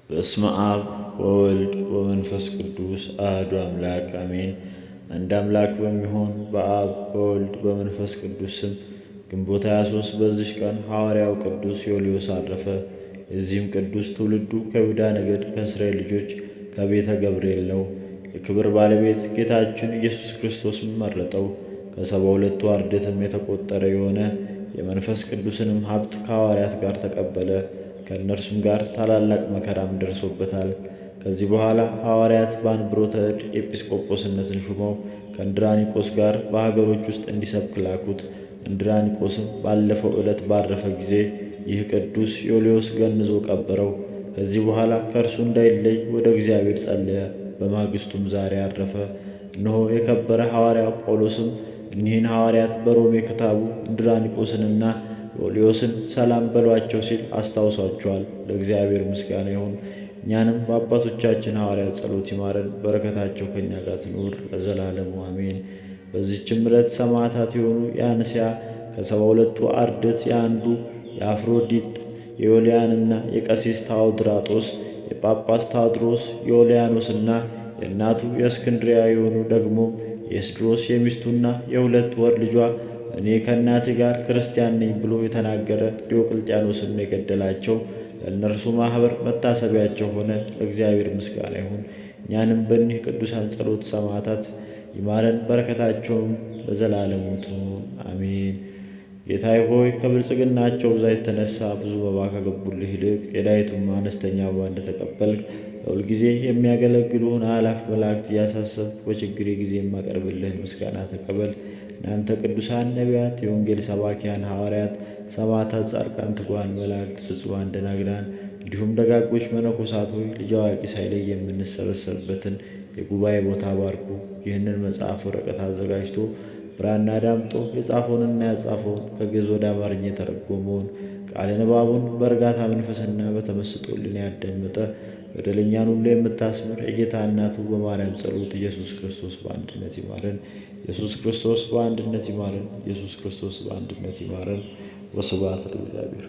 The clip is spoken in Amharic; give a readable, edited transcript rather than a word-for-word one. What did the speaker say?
በስመ አብ ወወልድ ወመንፈስ ቅዱስ አሐዱ አምላክ አሜን። አንድ አምላክ በሚሆን በአብ በወልድ በመንፈስ ቅዱስ ስም ግንቦት 23 በዚች ቀን ሐዋርያው ቅዱስ ዮልዮስ አረፈ። የዚህም ቅዱስ ትውልዱ ከይሁዳ ነገድ ከእስራኤል ልጆች ከቤተ ገብርኤል ነው። የክብር ባለቤት ጌታችን ኢየሱስ ክርስቶስም መረጠው። ከ72ቱ አርድእትም የተቆጠረ የሆነ የመንፈስ ቅዱስንም ሀብት ከሐዋርያት ጋር ተቀበለ። ከእነርሱም ጋር ታላላቅ መከራም ደርሶበታል። ከዚህ በኋላ ሐዋርያት በአንብሮተ እድ ኤጲስቆጶስነትን ሹመው ከእንድራኒቆስ ጋር በሀገሮች ውስጥ እንዲሰብክ ላኩት። እንድራኒቆስም ባለፈው ዕለት ባረፈ ጊዜ ይህ ቅዱስ ዮልዮስ ገንዞ ቀበረው። ከዚህ በኋላ ከእርሱ እንዳይለይ ወደ እግዚአብሔር ጸለየ። በማግስቱም ዛሬ አረፈ። እነሆ የከበረ ሐዋርያው ጳውሎስም እኒህን ሐዋርያት በሮሜ ክታቡ እንድራኒቆስንና ዮልዮስን ሰላም በሏቸው ሲል አስታውሷቸዋል። ለእግዚአብሔር ምስጋና ይሁን። እኛንም በአባቶቻችን ሐዋርያት ጸሎት ይማረን፣ በረከታቸው ከእኛ ጋር ትኑር ለዘላለሙ አሜን። በዚህችም ዕለት ሰማዕታት የሆኑ የአንስያ ከ72ቱ አርድእት የአንዱ የአፍሮዲጥ የዮልያንና የቀሲስ ታዎድራጦስ የጳጳስ ታዎድሮስ የዮልያኖስና የእናቱ የእስክንድርያ የሆኑ ደግሞ የኤስድሮስ የሚስቱና የ2 ወር ልጇ እኔ ከእናቴ ጋር ክርስቲያን ነኝ ብሎ የተናገረ ዲዮቅልጥያኖስን የገደላቸው ለእነርሱ ማኅበር መታሰቢያቸው ሆነ። ለእግዚአብሔር ምስጋና ይሁን። እኛንም በእኒህ ቅዱሳን ጸሎት ሰማዕታት ይማረን፣ በረከታቸውም ለዘላለሙ ትኑር አሜን። ጌታዬ ሆይ ከብልጽግናቸው ብዛት የተነሣ ብዙ መባ ከገቡልህ ይልቅ የዳይቱም አነስተኛ መባ እንደተቀበልክ ለሁልጊዜ የሚያገለግሉህን አእላፍ መላእክት እያሳሰብክ በችግሬ ጊዜ የማቀርብልህን ምስጋና ተቀበል። እናንተ ቅዱሳን ነቢያት፣ የወንጌል ሰባኪያን ሐዋርያት፣ ሰማዕታት፣ ጻድቃን፣ ትጉሃን መላእክት፣ ፍጹማን ደናግላን እንዲሁም ደጋጎች መነኮሳት ሆይ ልጅ አዋቂ ሳይለይ የምንሰበሰብበትን የጉባኤ ቦታ ባርኩ። ይህንን መጽሐፍ ወረቀት አዘጋጅቶ ብራና ዳምጦ የጻፈውንና ያጻፈውን ከግዕዝ ወደ አማርኛ የተረጎመውን ቃለ ንባቡን በእርጋታ መንፈስና በተመስጦ ሕሊና ያዳመጠ በደለኛን ሁሉ የምታስምር የጌታ እናቱ በማርያም ጸሎት ኢየሱስ ክርስቶስ በአንድነት ይማረን። ኢየሱስ ክርስቶስ በአንድነት ይማረን። ኢየሱስ ክርስቶስ በአንድነት ይማረን። ወስብሐት ለእግዚአብሔር።